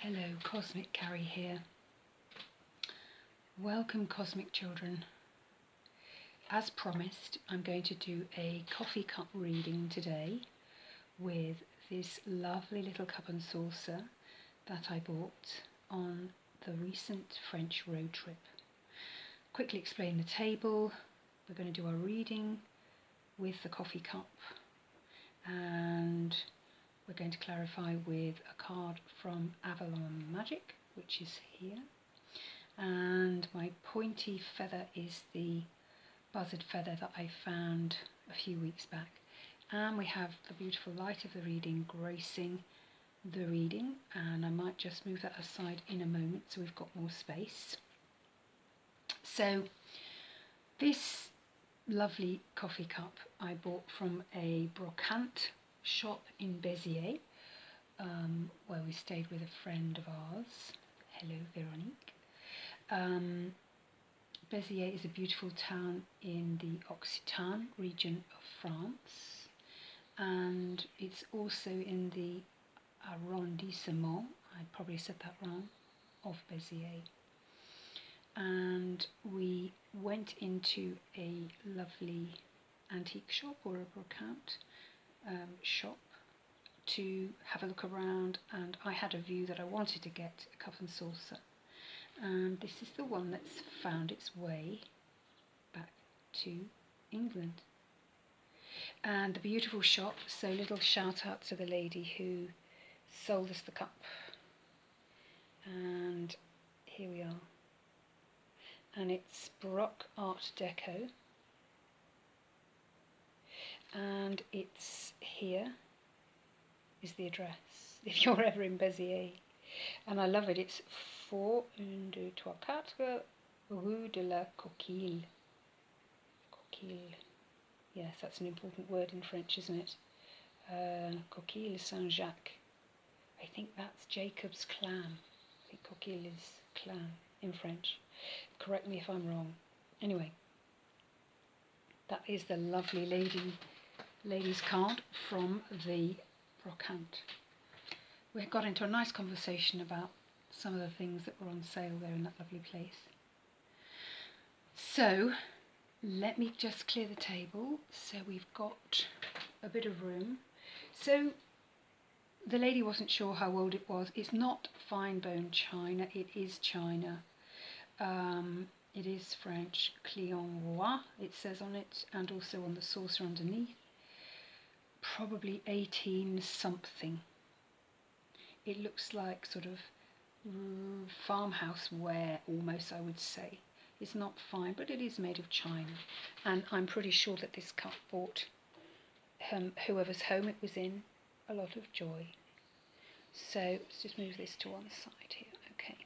Hello, Cosmic Carrie here. Welcome, Cosmic Children. As promised, I'm going to do a coffee cup reading today with this lovely little cup and saucer that I bought on the recent French road trip. Quickly explain the table. We're going to do our reading with the coffee cup, and we're going to clarify with a card from Avalon Magic, which is here. And my pointy feather is the buzzard feather that I found a few weeks back. And we have the beautiful light of the reading gracing the reading, and I might just move that aside in a moment so we've got more space. So this lovely coffee cup I bought from a brocante shop in Béziers, where we stayed with a friend of ours. Hello, Veronique. Béziers is a beautiful town in the Occitane region of France, and it's also in the arrondissement, I probably said that wrong, of Béziers. And we went into a lovely antique shop, or a brocante shop, to have a look around, and I had a view that I wanted to get a cup and saucer. And this is the one that's found its way back to England. And the beautiful shop, so little shout out to the lady who sold us the cup. And here we are. And it's Baroque Art Deco. And it's here is the address, if you're ever in Béziers. And I love it. It's 4 1 2 3 4 Rue de la Coquille. Coquille. Yes, that's an important word in French, isn't it? Coquille Saint-Jacques. I think that's Jacob's clam. I think coquille is clam in French. Correct me if I'm wrong. Anyway, that is the lovely lady's card from the brocante. We got into a nice conversation about some of the things that were on sale there in that lovely place. So let me just clear the table so we've got a bit of room. So the lady wasn't sure how old it was. It's not fine bone china, it is china. It is French Client Roi, it says on it, and also on the saucer underneath. Probably 18 something. It looks like sort of farmhouse ware almost, I would say. It's not fine, but it is made of china, and I'm pretty sure that this cup brought whoever's home it was in a lot of joy. So let's just move this to one side here. Okay,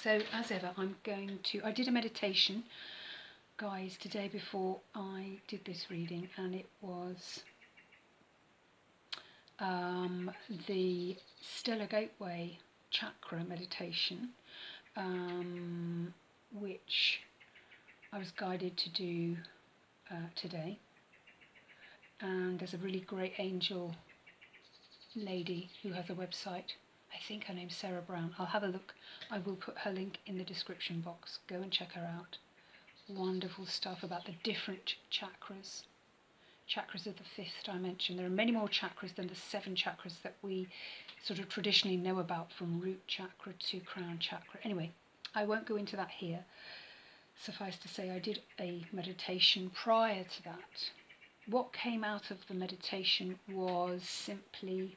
so as ever, I did a meditation, guys, today before I did this reading, and it was the Stellar Gateway chakra meditation, which I was guided to do today. And there's a really great angel lady who has a website. I think her name's Susan Browne. I'll have a look. I will put her link in the description box. Go and check her out. Wonderful stuff about the different chakras. Chakras of the 5th dimension. There are many more chakras than the 7 chakras that we sort of traditionally know about, from root chakra to crown chakra. Anyway, I won't go into that here. Suffice to say, I did a meditation prior to that. What came out of the meditation was simply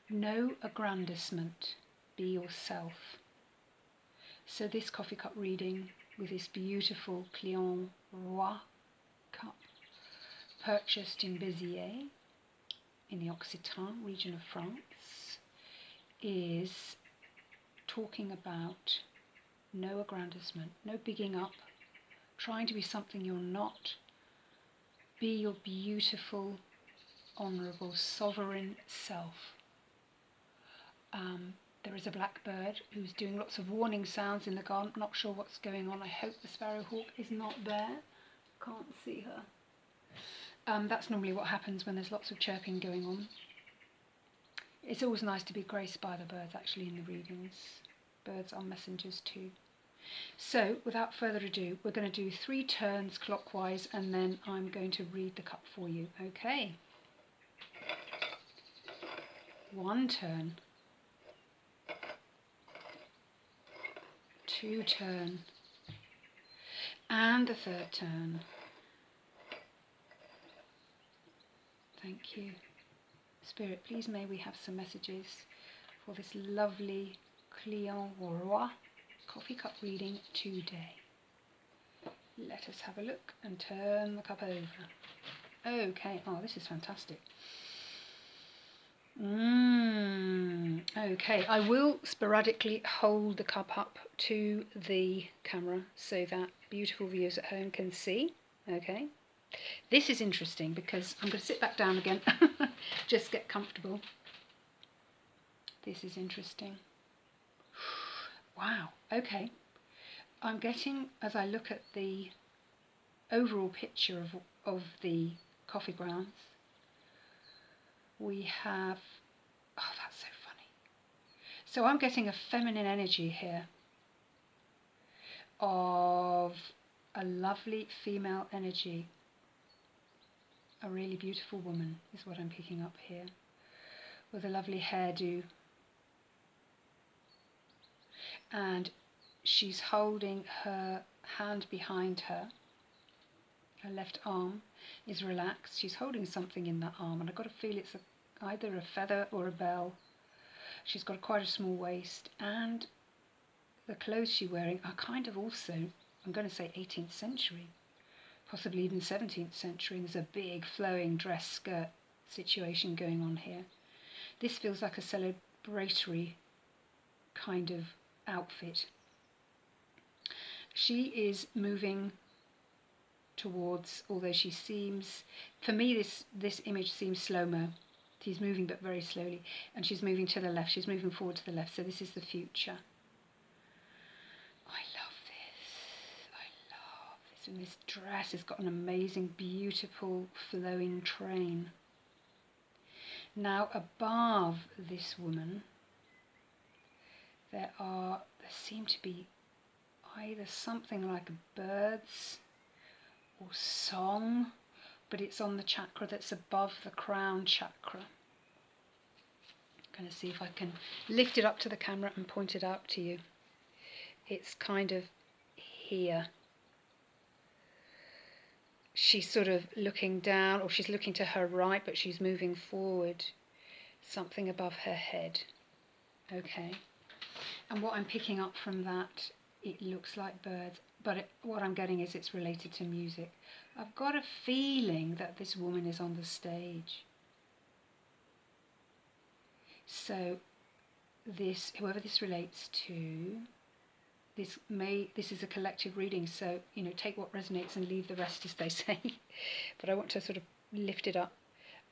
no aggrandisement, be yourself. So this coffee cup reading with this beautiful Client Roi cup, purchased in Béziers in the Occitane region of France, is talking about no aggrandisement, no bigging up, trying to be something you're not. Be your beautiful, honourable, sovereign self. There is a blackbird who's doing lots of warning sounds in the garden. Not sure what's going on. I hope the sparrowhawk is not there. Can't see her. That's normally what happens when there's lots of chirping going on. It's always nice to be graced by the birds actually in the readings. Birds are messengers too. So without further ado, we're going to do 3 turns clockwise and then I'm going to read the cup for you. Okay. 1 turn. 2 turn. And the 3rd turn. Thank you. Spirit, please may we have some messages for this lovely Client Roi coffee cup reading today. Let us have a look and turn the cup over. Okay, oh, this is fantastic. Okay, I will sporadically hold the cup up to the camera so that beautiful viewers at home can see. Okay, this is interesting because I'm going to sit back down again, just get comfortable. This is interesting. Wow, okay. I'm getting, as I look at the overall picture of the coffee grounds, we have, oh, that's so funny. So I'm getting a feminine energy here of a lovely female energy. A really beautiful woman is what I'm picking up here, with a lovely hairdo. And she's holding her hand behind her. Her left arm is relaxed. She's holding something in that arm, and I've got to feel it's either a feather or a bell. She's got quite a small waist, and the clothes she's wearing are kind of also, I'm going to say 18th century, possibly even 17th century. And there's a big flowing dress skirt situation going on here. This feels like a celebratory kind of outfit. She is moving towards, although she seems, for me this image seems slow-mo. She's moving but very slowly, and she's moving to the left. She's moving forward to the left, so this is the future. I love this. And this dress has got an amazing, beautiful, flowing train. Now, above this woman, there seem to be either something like birds or song, but it's on the chakra that's above the crown chakra. I'm going to see if I can lift it up to the camera and point it out to you. It's kind of here. She's sort of looking down, or she's looking to her right, but she's moving forward. Something above her head. Okay. And what I'm picking up from that, it looks like birds, but what I'm getting is it's related to music. I've got a feeling that this woman is on the stage. So this, whoever this relates to, this is a collective reading, so take what resonates and leave the rest, as they say. But I want to sort of lift it up.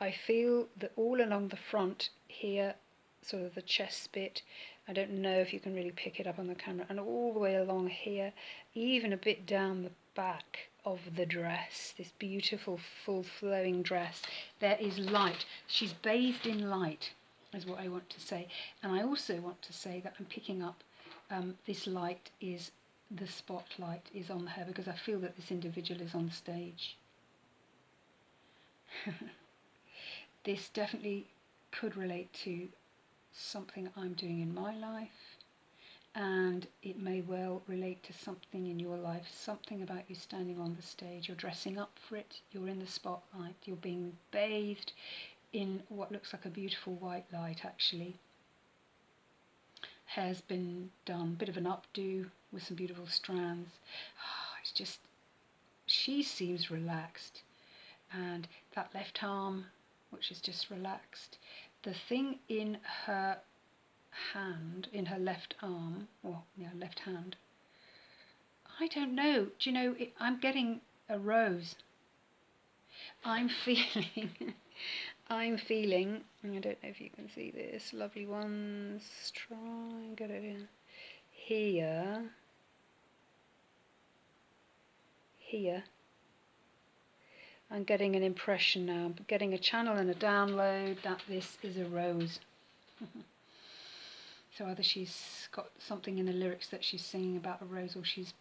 I feel that all along the front here, sort of the chest bit, I don't know if you can really pick it up on the camera, and all the way along here, even a bit down the back of the dress, this beautiful full flowing dress, there is light. She's bathed in light, is what I want to say. And I also want to say that I'm picking up this light is, the spotlight is on her, because I feel that this individual is on stage. This definitely could relate to something I'm doing in my life, and it may well relate to something in your life, something about you standing on the stage. You're dressing up for it, you're in the spotlight, you're being bathed in what looks like a beautiful white light actually. Hair's been done, bit of an updo with some beautiful strands. It's just, she seems relaxed, and that left arm, which is just relaxed. The thing in her hand, in her left arm, or left hand, I don't know. Do you know, I'm getting a rose. I'm feeling, I don't know if you can see this, lovely ones, try and get it in. Here, I'm getting an impression now, I'm getting a channel and a download that this is a rose. So either she's got something in the lyrics that she's singing about a rose, or she's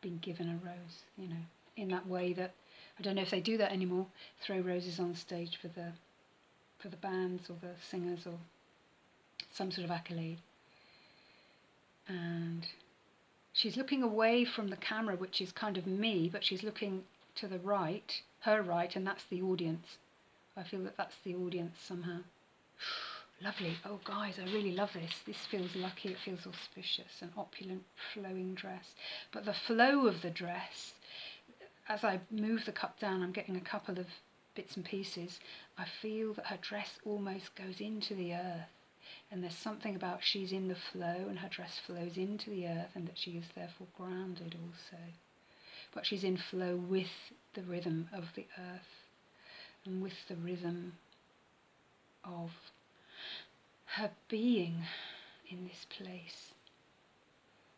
been given a rose, you know, in that way that, I don't know if they do that anymore, throw roses on stage for the bands or the singers, or some sort of accolade. And she's looking away from the camera, which is kind of me, but she's looking to the right, her right, and that's the audience. I feel that that's the audience somehow. Lovely. Oh, guys, I really love this. This feels lucky. It feels auspicious. An opulent, flowing dress. But the flow of the dress, as I move the cup down, I'm getting a couple of bits and pieces. I feel that her dress almost goes into the earth. And there's something about she's in the flow, and her dress flows into the earth, and that she is therefore grounded also. But she's in flow with the rhythm of the earth, and with the rhythm of her being in this place,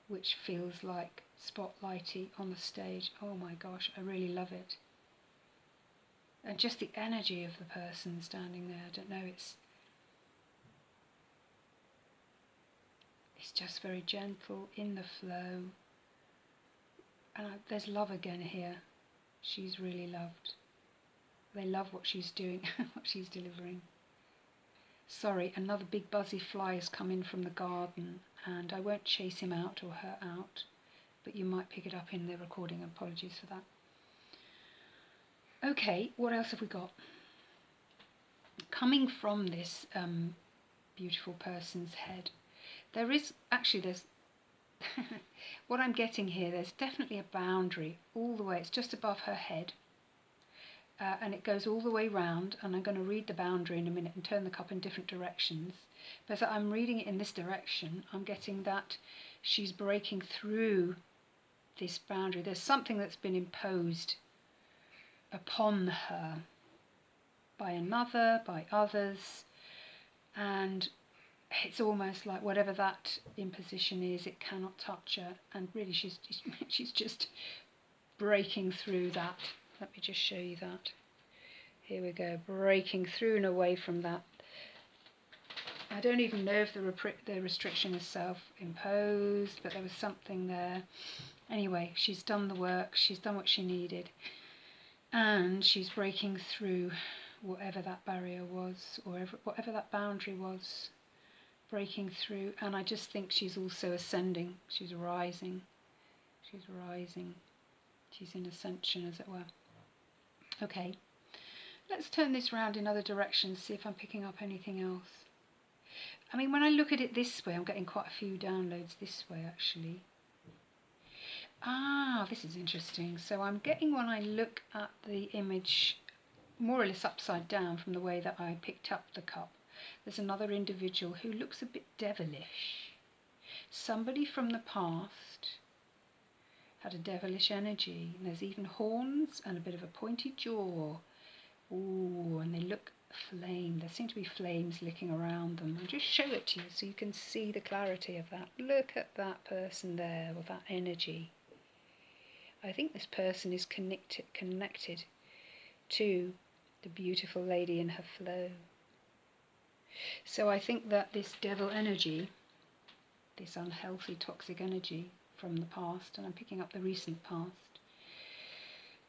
which feels like spotlighty on the stage. Oh my gosh, I really love it. And just the energy of the person standing there, I don't know, it's just very gentle, in the flow. And there's love again here. She's really loved. They love what she's doing, what she's delivering. Sorry, another big buzzy fly has come in from the garden, and I won't chase him out or her out, but you might pick it up in the recording. Apologies for that. Okay, what else have we got? Coming from this beautiful person's head, there's what I'm getting here, there's definitely a boundary all the way. It's just above her head, and it goes all the way round, and I'm going to read the boundary in a minute and turn the cup in different directions. But as I'm reading it in this direction, I'm getting that she's breaking through this boundary. There's something that's been imposed upon her by another, by others, and it's almost like whatever that imposition is, it cannot touch her, and really she's just breaking through that. Let me just show you that. Here we go, breaking through and away from that. I don't even know if the restriction is self-imposed, but there was something there. Anyway, she's done the work, she's done what she needed, and she's breaking through whatever that barrier was, or whatever that boundary was, breaking through. And I just think she's also ascending, she's rising, she's in ascension, as it were. Okay, let's turn this round in other directions, see if I'm picking up anything else. I mean, when I look at it this way, I'm getting quite a few downloads this way, actually. Ah, this is interesting. So I'm getting, when I look at the image more or less upside down from the way that I picked up the cup, there's another individual who looks a bit devilish. Somebody from the past had a devilish energy, and there's even horns and a bit of a pointy jaw. Ooh, and they look flame. There seem to be flames licking around them. I'll just show it to you so you can see the clarity of that. Look at that person there with that energy. I think this person is connected to the beautiful lady in her flow. So I think that this devil energy, this unhealthy toxic energy from the past, and I'm picking up the recent past,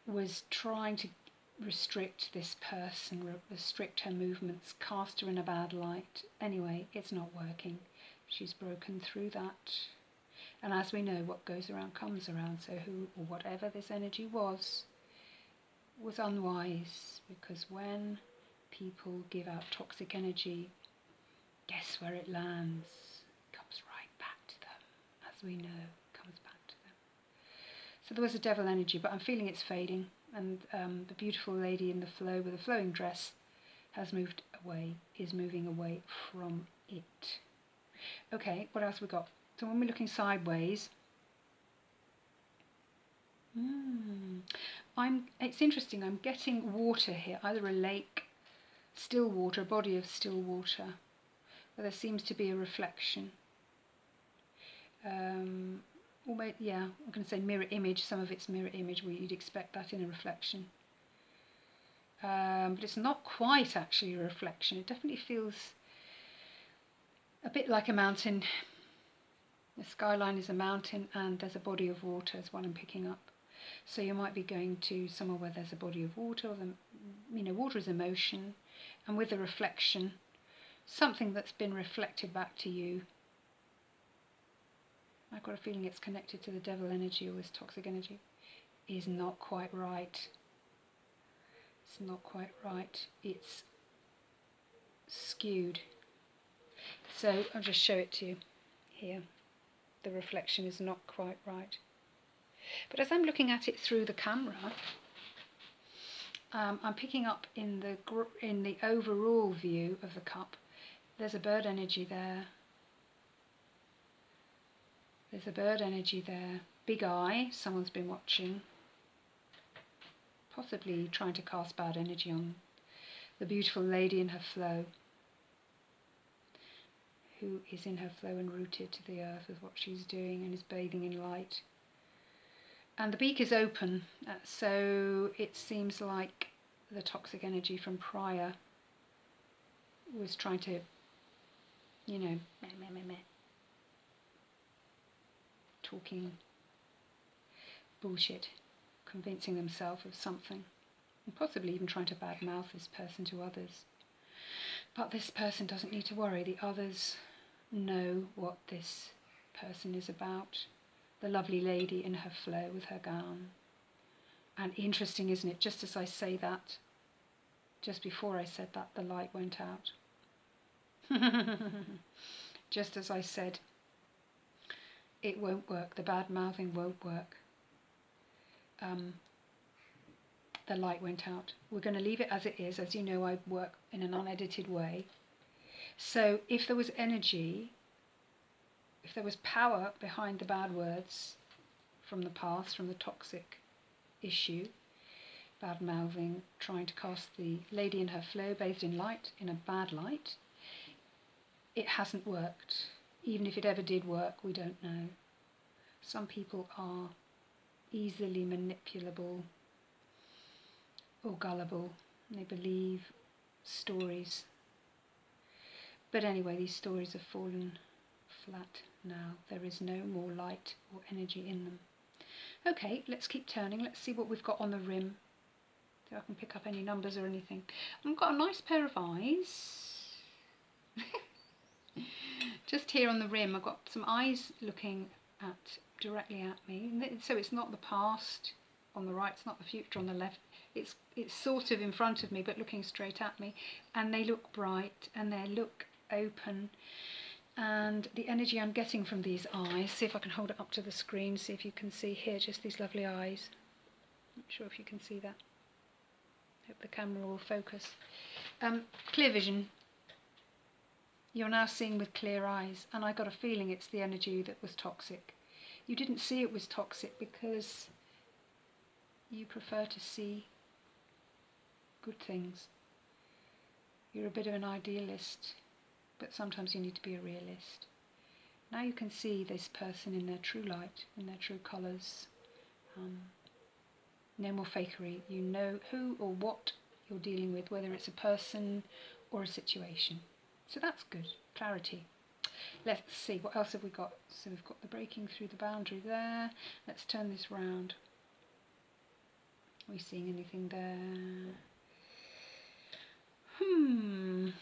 was trying to restrict this person, restrict her movements, cast her in a bad light. Anyway, it's not working. She's broken through that. And as we know, what goes around comes around. So who or whatever this energy was unwise, because when people give out toxic energy, guess where it lands? It comes right back to them. As we know, it comes back to them. So there was a devil energy, but I'm feeling it's fading, and the beautiful lady in the flow with a flowing dress has moved away, is moving away from it. Okay, what else we got? So when we're looking sideways, it's interesting, I'm getting water here, either a lake, still water, a body of still water, where there seems to be a reflection. Or maybe, yeah, I'm going to say mirror image, some of it's mirror image, where you'd expect that in a reflection. But it's not quite actually a reflection. It definitely feels a bit like a mountain. The skyline is a mountain and there's a body of water is what I'm picking up. So you might be going to somewhere where there's a body of water, or water is emotion, and with a reflection, something that's been reflected back to you. I've got a feeling it's connected to the devil energy or this toxic energy. Is not quite right. It's not quite right. It's skewed. So I'll just show it to you here. The reflection is not quite right. But as I'm looking at it through the camera, I'm picking up in the overall view of the cup. There's a bird energy there. There's a bird energy there. Big eye. Someone's been watching. Possibly trying to cast bad energy on the beautiful lady in her flow, who is in her flow and rooted to the earth with what she's doing and is bathing in light. And the beak is open, so it seems like the toxic energy from prior was trying to, talking bullshit, convincing themselves of something, and possibly even trying to badmouth this person to others. But this person doesn't need to worry. The others know what this person is about. The lovely lady in her flow with her gown. And interesting, isn't it? Just as I say that, just before I said that, the light went out. Just as I said, it won't work. The bad mouthing won't work. The light went out. We're going to leave it as it is. As you know, I work in an unedited way. So if there was energy, if there was power behind the bad words from the past, from the toxic issue, bad mouthing, trying to cast the lady in her flow, bathed in light, in a bad light, it hasn't worked. Even if it ever did work, we don't know. Some people are easily manipulable or gullible. They believe stories. But anyway, these stories have fallen flat now. There is no more light or energy in them. Okay, let's keep turning. Let's see what we've got on the rim. See if I can pick up any numbers or anything. I've got a nice pair of eyes. Just here on the rim, I've got some eyes looking directly at me. So it's not the past on the right, it's not the future on the left. It's sort of in front of me, but looking straight at me. And they look bright and they look open. And the energy I'm getting from these eyes, see if I can hold it up to the screen, see if you can see here, just these lovely eyes. Not sure if you can see that. Hope the camera will focus. Clear vision. You're now seeing with clear eyes, and I got a feeling it's the energy that was toxic. You didn't see it was toxic because you prefer to see good things. You're a bit of an idealist, but sometimes you need to be a realist. Now you can see this person in their true light, in their true colours. No more fakery. You know who or what you're dealing with, whether it's a person or a situation. So that's good. Clarity. Let's see, what else have we got? So we've got the breaking through the boundary there. Let's turn this round. Are we seeing anything there? I'm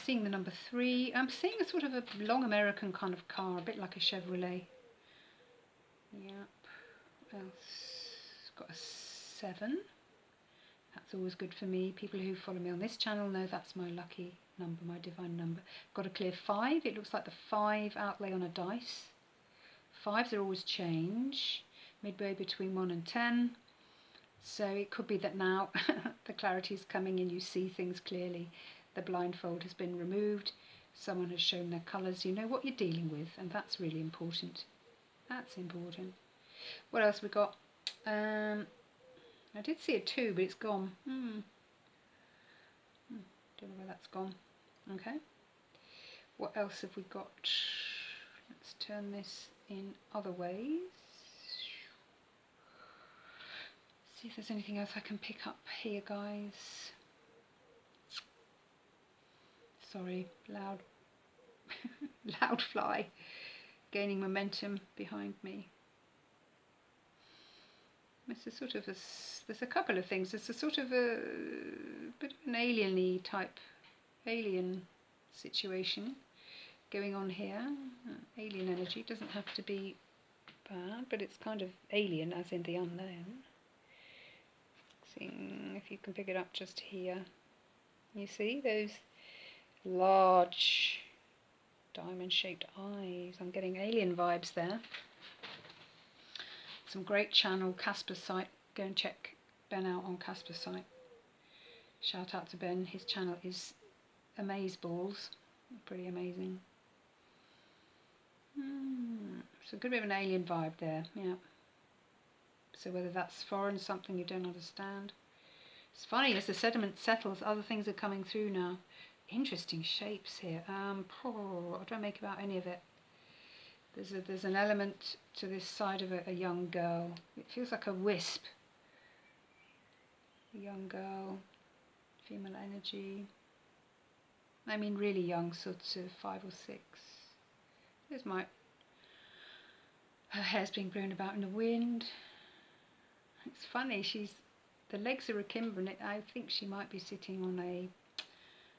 seeing the number 3. I'm seeing a sort of a long American kind of car, a bit like a Chevrolet. Yep. What else? Got a 7. That's always good for me. People who follow me on this channel know that's my lucky number, my divine number. Got a clear 5. It looks like the 5 outlay on a dice. 5s are always change, midway between 1 and 10. So it could be that now the clarity is coming in, you see things clearly. The blindfold has been removed. Someone has shown their colours. You know what you're dealing with, and that's really important. That's important. What else we got? I did see a 2, but it's gone. Don't know where that's gone. Okay. What else have we got? Let's turn this in other ways. See if there's anything else I can pick up here, guys. Sorry, loud loud fly gaining momentum behind me. It's a sort of there's a couple of things. There's a sort of a bit of an alien situation going on here. Alien energy doesn't have to be bad, but it's kind of alien as in the unknown. Seeing if you can pick it up just here. You see those large diamond-shaped eyes. I'm getting alien vibes there. Some great channel, Caspersight. Go and check Ben out on Caspersight. Shout out to Ben. His channel is Amazeballs. Pretty amazing. So a good bit of an alien vibe there, yeah. So whether that's foreign, something you don't understand. It's funny, as the sediment settles, other things are coming through now. Interesting shapes here. I don't make about any of it. There's an element to this side of a young girl. It feels like a wisp. A young girl, female energy. I mean really young, sort of 5 or 6. There's her hair's being blown about in the wind. It's funny, the legs are akimbo, and I think she might be sitting on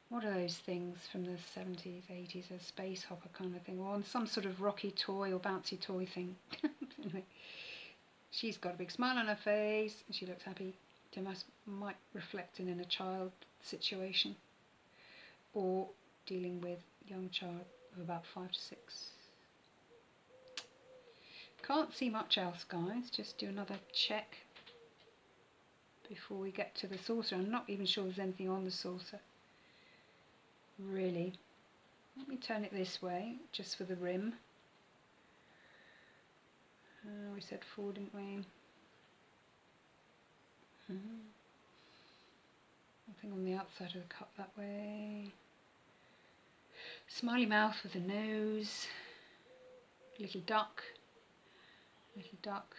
what are those things from the 70s, 80s, a space hopper kind of thing, or on some sort of rocky toy or bouncy toy thing. Anyway, she's got a big smile on her face, and she looks happy. It might reflect in a child situation, or dealing with a young child of about 5 to 6. Can't see much else, guys. Just do another check before we get to the saucer. I'm not even sure there's anything on the saucer, really. Let me turn it this way, just for the rim. We said 4, didn't we? Nothing on the outside of the cup that way. Smiley mouth with a nose. Little duck. Little duck.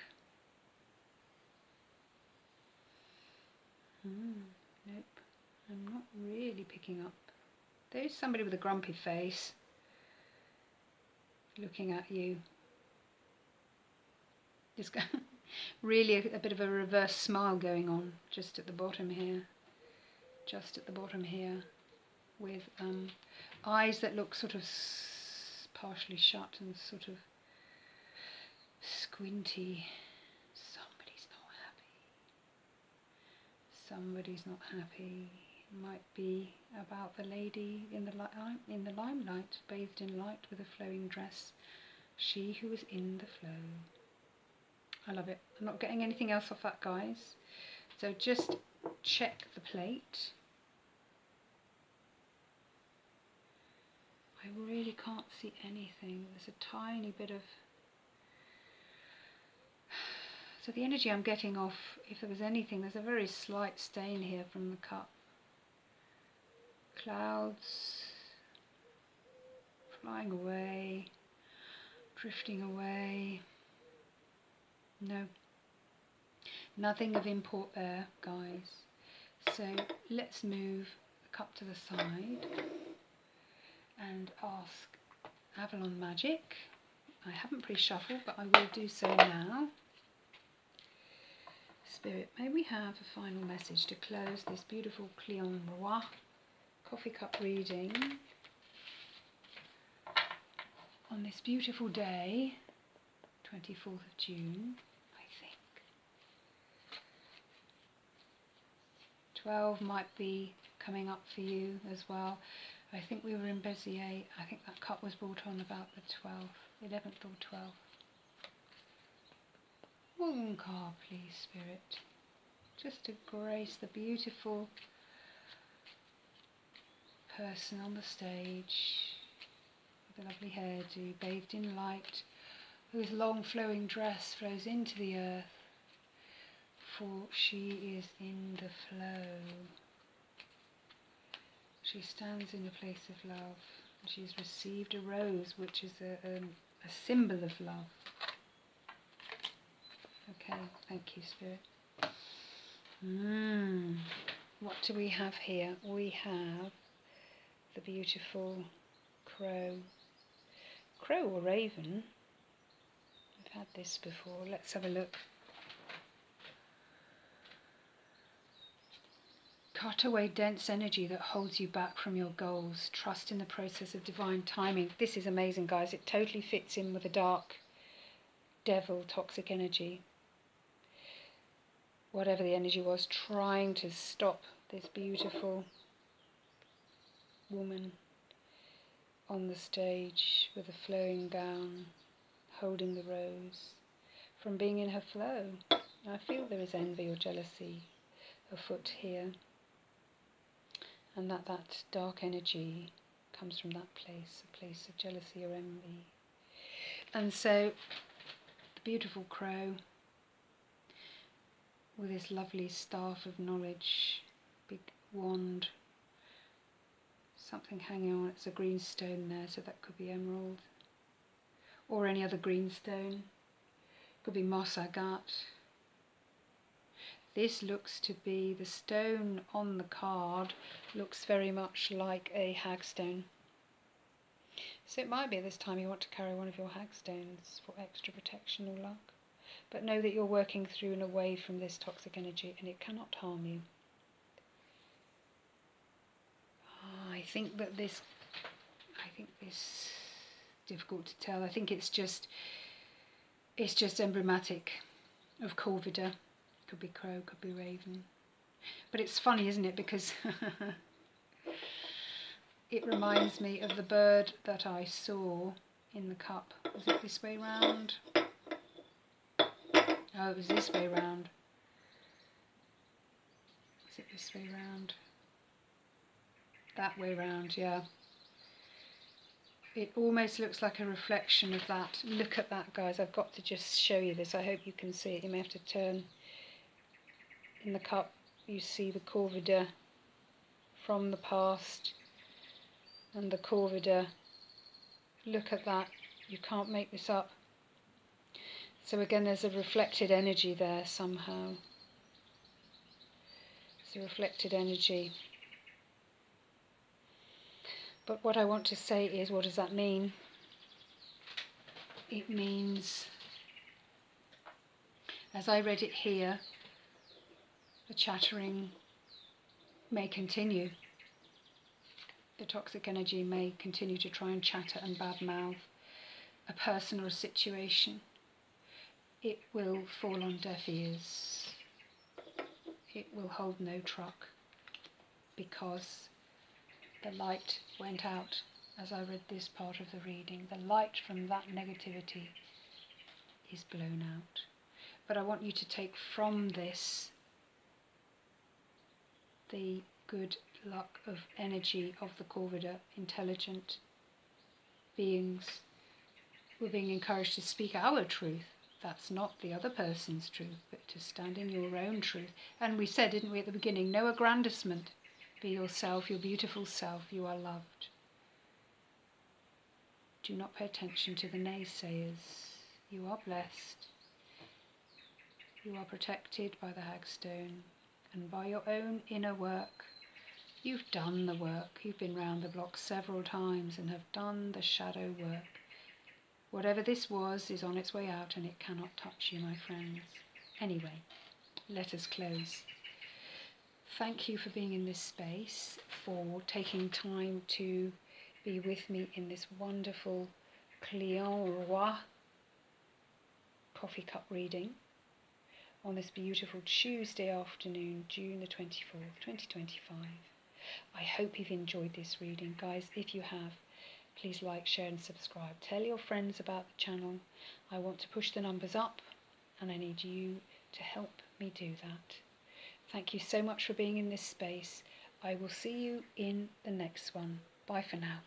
Nope. I'm not really picking up. There's somebody with a grumpy face looking at you. Just really a bit of a reverse smile going on just at the bottom here. Just at the bottom here, with eyes that look sort of partially shut and sort of squinty. Somebody's not happy. Somebody's not happy. Might be about the lady in the limelight, bathed in light with a flowing dress. She who was in the flow. I love it. I'm not getting anything else off that, guys. So just check the plate. I really can't see anything. There's a tiny bit of... So the energy I'm getting off, if there was anything, there's a very slight stain here from the cup. Clouds flying away, drifting away. No, nothing of import there, guys. So let's move the cup to the side and ask Avalon Magic. I haven't pre-shuffled, but I will do so now. Spirit, may we have a final message to close this beautiful Cleon Roi coffee cup reading on this beautiful day, 24th of June, I think. 12 might be coming up for you as well. I think we were in Béziers. I think that cup was brought on about the 12th, 11th or 12th. One card, please, Spirit. Just to grace the beautiful person on the stage with a lovely hairdo, bathed in light, whose long flowing dress flows into the earth, for she is in the flow. She stands in a place of love, and she's received a rose, which is a symbol of love. Okay, thank you, Spirit. What do we have here? We have the beautiful crow crow or raven. I've had this before. Let's have a look. Cut away dense energy that holds you back from your goals. Trust in the process of divine timing. This is amazing, guys. It totally fits in with the dark devil toxic energy. Whatever the energy was, trying to stop this beautiful woman on the stage with a flowing gown, holding the rose, from being in her flow. I feel there is envy or jealousy afoot here, and that dark energy comes from that place, a place of jealousy or envy. And so the beautiful crow with this lovely staff of knowledge, big wand, something hanging on. It's a green stone there, so that could be emerald or any other green stone. Could be moss agate. This looks to be, the stone on the card looks very much like a hagstone. So it might be this time you want to carry one of your hagstones for extra protection or luck. But know that you're working through and away from this toxic energy, and it cannot harm you. I think this, difficult to tell. I think it's just emblematic of Corvida. Could be crow, could be raven. But it's funny, isn't it? Because it reminds me of the bird that I saw in the cup. Was it this way round? Oh, it was this way round. Was it this way round? That way round, yeah. It almost looks like a reflection of that. Look at that, guys. I've got to just show you this. I hope you can see it. You may have to turn. In the cup, you see the Corvida from the past and the Corvida. Look at that. You can't make this up. So again, there's a reflected energy there somehow. It's a reflected energy. But what I want to say is, what does that mean? It means, as I read it here, the chattering may continue. The toxic energy may continue to try and chatter and badmouth a person or a situation. It will fall on deaf ears. It will hold no truck, because the light went out as I read this part of the reading. The light from that negativity is blown out. But I want you to take from this the good luck of energy of the Corvida, intelligent beings. We're being encouraged to speak our truth. That's not the other person's truth, but to stand in your own truth. And we said, didn't we, at the beginning, no aggrandizement. Be yourself, your beautiful self. You are loved. Do not pay attention to the naysayers. You are blessed. You are protected by the hagstone and by your own inner work. You've done the work. You've been round the block several times and have done the shadow work. Whatever this was is on its way out, and it cannot touch you, my friends. Anyway, let us close. Thank you for being in this space, for taking time to be with me in this wonderful Client Roi coffee cup reading on this beautiful Tuesday afternoon, June the 24th, 2025. I hope you've enjoyed this reading. Guys, if you have, please like, share and subscribe. Tell your friends about the channel. I want to push the numbers up, and I need you to help me do that. Thank you so much for being in this space. I will see you in the next one. Bye for now.